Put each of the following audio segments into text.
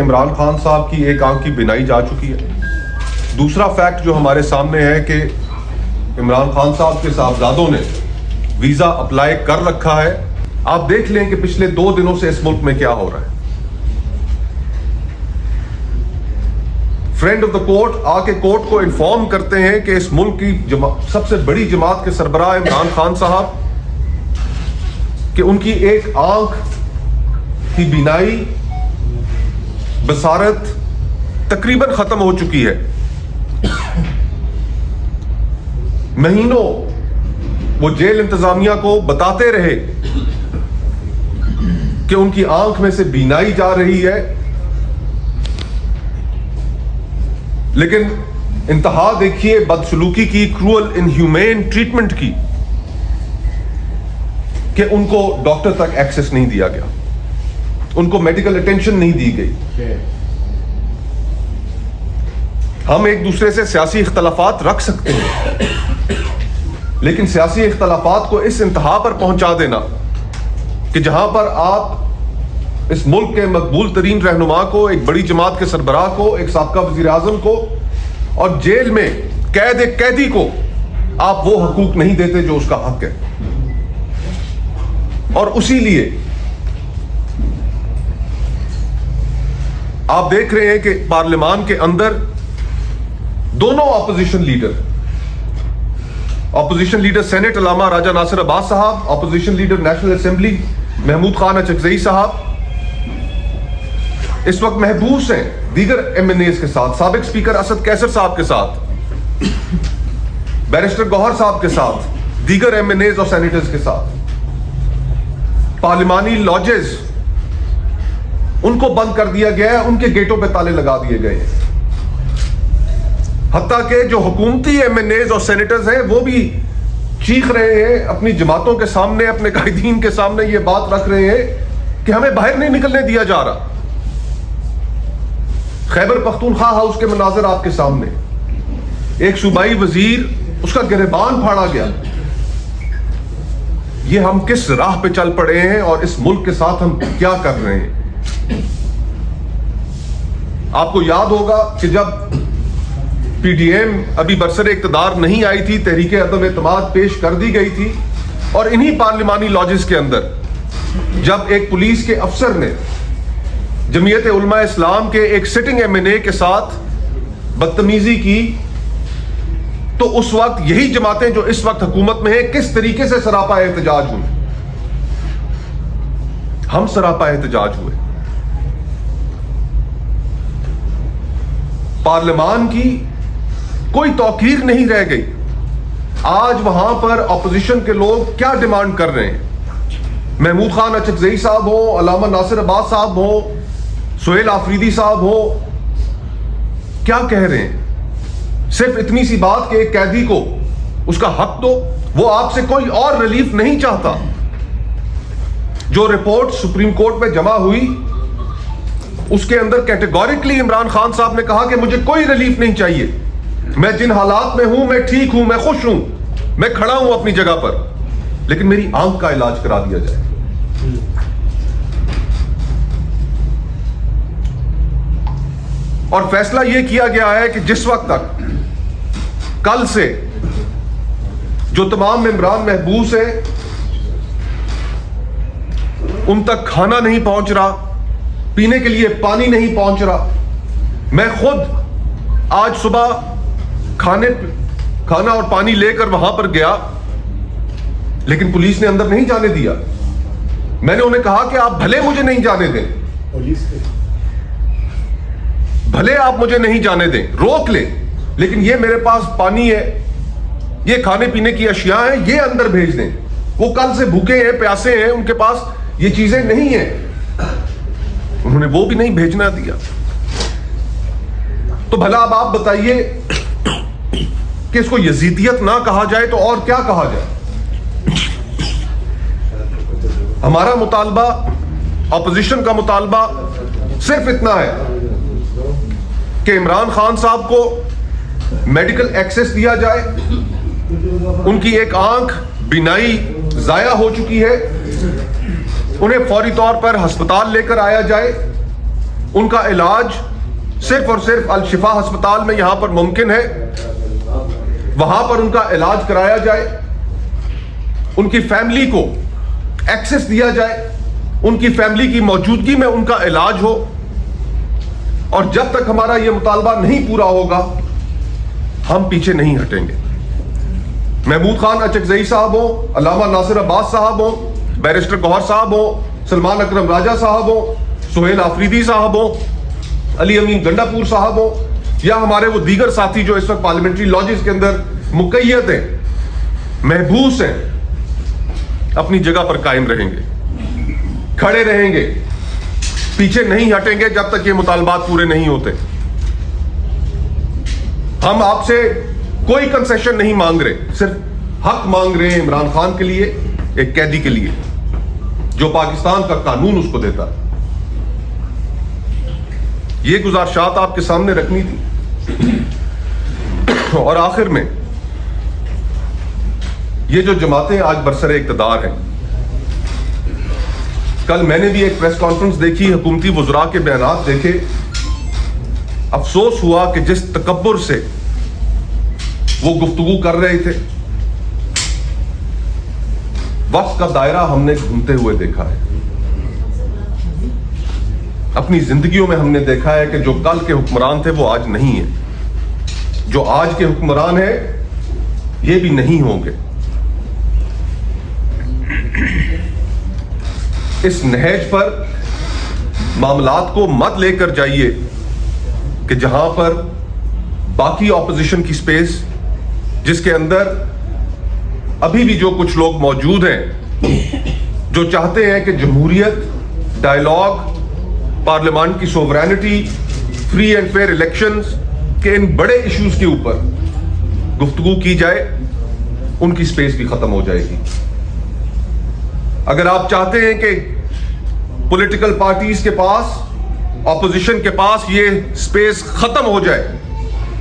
عمران خان صاحب کی ایک آنکھ کی بینائی جا چکی ہے. دوسرا فیکٹ جو ہمارے سامنے ہے کہ عمران خان صاحب کے صاحبزادوں نے ویزا اپلائی کر رکھا ہے. آپ دیکھ لیں کہ پچھلے 2 دنوں سے اس ملک میں کیا ہو رہا ہے. فرینڈ آف دا کورٹ آ کے کورٹ کو انفارم کرتے ہیں کہ اس ملک کی سب سے بڑی جماعت کے سربراہ عمران خان صاحب کہ ان کی ایک آنکھ کی بینائی بصارت تقریباً ختم ہو چکی ہے. مہینوں وہ جیل انتظامیہ کو بتاتے رہے کہ ان کی آنکھ میں سے بینائی جا رہی ہے، لیکن انتہا دیکھیے بدسلوکی کی، کروئل انہیومین ٹریٹمنٹ کی، کہ ان کو ڈاکٹر تک ایکسس نہیں دیا گیا، ان کو میڈیکل اٹینشن نہیں دی گئی. ہم ایک دوسرے سے سیاسی اختلافات رکھ سکتے ہیں، لیکن سیاسی اختلافات کو اس انتہا پر پہنچا دینا کہ جہاں پر آپ اس ملک کے مقبول ترین رہنما کو، ایک بڑی جماعت کے سربراہ کو، ایک سابقہ وزیر اعظم کو، اور جیل میں قید ایک قیدی کو آپ وہ حقوق نہیں دیتے جو اس کا حق ہے. اور اسی لیے آپ دیکھ رہے ہیں کہ پارلیمان کے اندر دونوں اپوزیشن لیڈر سینٹ علامہ راجہ Nasir Abbas Sahib, opposition leader national assembly Mahmood Khan Achakzai Sahib اس وقت محبوس ہیں دیگر ایم این ایز کے ساتھ، سابق اسپیکر اسد کیسر صاحب کے ساتھ، بیرسٹر گوہر صاحب کے ساتھ، دیگر ایم این ایز اور سینیٹرز کے ساتھ. پارلیمانی لاجز ان کو بند کر دیا گیا ہے، ان کے گیٹوں پہ تالے لگا دیے گئے ہیں. حتیٰ کہ جو حکومتی ایم این ایز اور سینیٹرز ہیں وہ بھی چیخ رہے ہیں اپنی جماعتوں کے سامنے، اپنے قائدین کے سامنے یہ بات رکھ رہے ہیں کہ ہمیں باہر نہیں نکلنے دیا جا رہا. خیبر پختونخوا ہاؤس کے مناظر آپ کے سامنے، ایک صوبائی وزیر اس کا گریبان پھاڑا گیا. یہ ہم کس راہ پہ چل پڑے ہیں اور اس ملک کے ساتھ ہم کیا کر رہے ہیں. آپ کو یاد ہوگا کہ جب پی ڈی ایم ابھی برسر اقتدار نہیں آئی تھی، تحریک عدم اعتماد پیش کر دی گئی تھی، اور انہی پارلیمانی لاجز کے اندر جب ایک پولیس کے افسر نے جمعیت علماء اسلام کے ایک سٹنگ ایم این اے کے ساتھ بدتمیزی کی، تو اس وقت یہی جماعتیں جو اس وقت حکومت میں ہیں کس طریقے سے سراپا احتجاج ہوئے. ہم سراپا احتجاج ہوئے. پارلیمان کی کوئی توقیر نہیں رہ گئی. آج وہاں پر اپوزیشن کے لوگ کیا ڈیمانڈ کر رہے ہیں؟ محمود خان اچکزئی صاحب ہو، علامہ ناصر عباس صاحب ہو، سہیل آفریدی صاحب ہو، کیا کہہ رہے ہیں؟ صرف اتنی سی بات کہ ایک قیدی کو اس کا حق دو. وہ آپ سے کوئی اور ریلیف نہیں چاہتا. جو رپورٹ سپریم کورٹ میں جمع ہوئی اس کے اندر کیٹیگوریکلی عمران خان صاحب نے کہا کہ مجھے کوئی ریلیف نہیں چاہیے، میں جن حالات میں ہوں میں ٹھیک ہوں، میں خوش ہوں، میں کھڑا ہوں اپنی جگہ پر، لیکن میری آنکھ کا علاج کرا دیا جائے. اور فیصلہ یہ کیا گیا ہے کہ جس وقت تک کل سے جو تمام ممبران محبوس ہیں ان تک کھانا نہیں پہنچ رہا، پینے کے لیے پانی نہیں پہنچ رہا. میں خود آج صبح کھانا اور پانی لے کر وہاں پر گیا، لیکن پولیس نے اندر نہیں جانے دیا. میں نے انہیں کہا کہ آپ بھلے مجھے نہیں جانے دیں، بھلے آپ مجھے نہیں جانے دیں، روک لیں، لیکن یہ میرے پاس پانی ہے، یہ کھانے پینے کی اشیاء ہیں، یہ اندر بھیج دیں. وہ کل سے بھوکے ہیں، پیاسے ہیں، ان کے پاس یہ چیزیں نہیں ہیں. انہوں نے وہ بھی نہیں بھیجنا دیا. تو بھلا اب آپ بتائیے کہ اس کو یزیدیت نہ کہا جائے تو اور کیا کہا جائے؟ ہمارا مطالبہ، اپوزیشن کا مطالبہ صرف اتنا ہے کہ عمران خان صاحب کو میڈیکل ایکسس دیا جائے. ان کی ایک آنکھ بینائی ضائع ہو چکی ہے، انہیں فوری طور پر ہسپتال لے کر آیا جائے. ان کا علاج صرف اور صرف الشفا ہسپتال میں یہاں پر ممکن ہے. وہاں پر ان کا علاج کرایا جائے, ان کی فیملی کو ایکسس دیا جائے, ان کی فیملی کی موجودگی میں ان کا علاج ہو. اور جب تک ہمارا یہ مطالبہ نہیں پورا ہوگا ہم پیچھے نہیں ہٹیں گے. محمود خان اچکزئی صاحب ہوں, علامہ ناصر عباس صاحب ہوں, بیرسٹر گوہر صاحب ہوں, سلمان اکرم راجہ صاحب ہوں, سہیل آفریدی صاحب ہوں, علی امین گنڈا پور صاحب ہوں, یا ہمارے وہ دیگر ساتھی جو اس وقت پارلیمنٹری لاجز کے اندر مقید ہیں, محبوس ہیں, اپنی جگہ پر قائم رہیں گے, کھڑے رہیں گے, پیچھے نہیں ہٹیں گے جب تک یہ مطالبات پورے نہیں ہوتے. ہم آپ سے کوئی کنسیشن نہیں مانگ رہے, صرف حق مانگ رہے ہیں عمران خان کے لیے, ایک قیدی کے لیے جو پاکستان کا قانون اس کو دیتا. یہ گزارشات آپ کے سامنے رکھنی تھی. اور آخر میں یہ جو جماعتیں آج برسر اقتدار ہیں, کل میں نے بھی ایک پریس کانفرنس دیکھی, حکومتی وزراء کے بیانات دیکھے, افسوس ہوا کہ جس تکبر سے وہ گفتگو کر رہے تھے, وقت کا دائرہ ہم نے گھومتے ہوئے دیکھا ہے. اپنی زندگیوں میں ہم نے دیکھا ہے کہ جو کل کے حکمران تھے وہ آج نہیں ہیں, جو آج کے حکمران ہیں یہ بھی نہیں ہوں گے. اس نہج پر معاملات کو مت لے کر جائیے کہ جہاں پر باقی اپوزیشن کی سپیس, جس کے اندر ابھی بھی جو کچھ لوگ موجود ہیں جو چاہتے ہیں کہ جمہوریت, ڈائیلاگ, پارلیمان کی sovereignty, free and fair elections کے ان بڑے ایشوز کے اوپر گفتگو کی جائے, ان کی سپیس بھی ختم ہو جائے گی. اگر آپ چاہتے ہیں کہ پولیٹیکل پارٹیز کے پاس, اپوزیشن کے پاس یہ سپیس ختم ہو جائے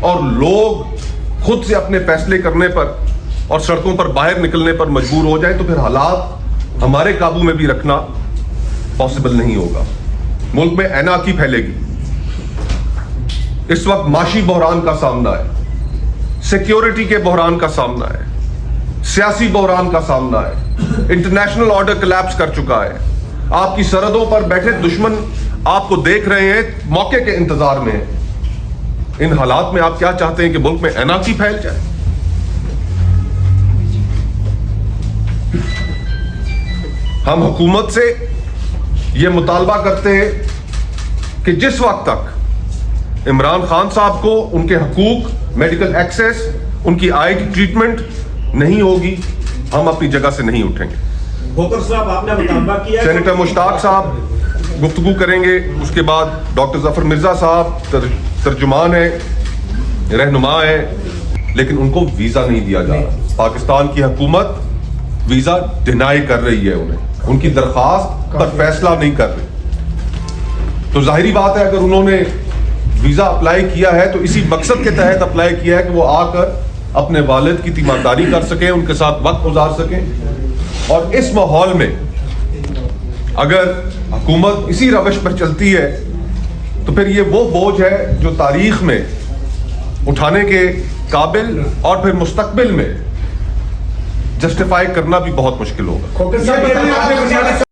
اور لوگ خود سے اپنے فیصلے کرنے پر اور سڑکوں پر باہر نکلنے پر مجبور ہو جائیں, تو پھر حالات ہمارے قابو میں بھی رکھنا پاسبل نہیں ہوگا. ملک میں اینارکی پھیلے گی. اس وقت معاشی بحران کا سامنا ہے, سیکیورٹی کے بحران کا سامنا ہے, سیاسی بحران کا سامنا ہے, انٹرنیشنل آرڈر کلیپس کر چکا ہے. آپ کی سرحدوں پر بیٹھے دشمن آپ کو دیکھ رہے ہیں, موقع کے انتظار میں ہیں. ان حالات میں آپ کیا چاہتے ہیں کہ ملک میں اینارکی پھیل جائے؟ ہم حکومت سے یہ مطالبہ کرتے ہیں کہ جس وقت تک عمران خان صاحب کو ان کے حقوق, میڈیکل ایکسیس, ان کی آئی کی ٹریٹمنٹ نہیں ہوگی, ہم اپنی جگہ سے نہیں اٹھیں گے. صاحب آپ نے مطالبہ کیا, سینیٹر مشتاق صاحب گفتگو کریں گے, اس کے بعد ڈاکٹر ظفر مرزا صاحب ترجمان ہیں, رہنما ہیں, لیکن ان کو ویزا نہیں دیا جا رہا. پاکستان کی حکومت ویزا ڈینائی کر رہی ہے انہیں, ان کی درخواست پر فیصلہ نہیں کر رہی. تو ظاہری بات ہے اگر انہوں نے ویزا اپلائی کیا ہے تو اسی مقصد کے تحت اپلائی کیا ہے کہ وہ آ کر اپنے والد کی تیمارداری کر سکیں, ان کے ساتھ وقت گزار سکیں. اور اس ماحول میں اگر حکومت اسی روش پر چلتی ہے تو پھر یہ وہ بوجھ ہے جو تاریخ میں اٹھانے کے قابل اور پھر مستقبل میں جسٹیفائی کرنا بھی بہت مشکل ہوگا.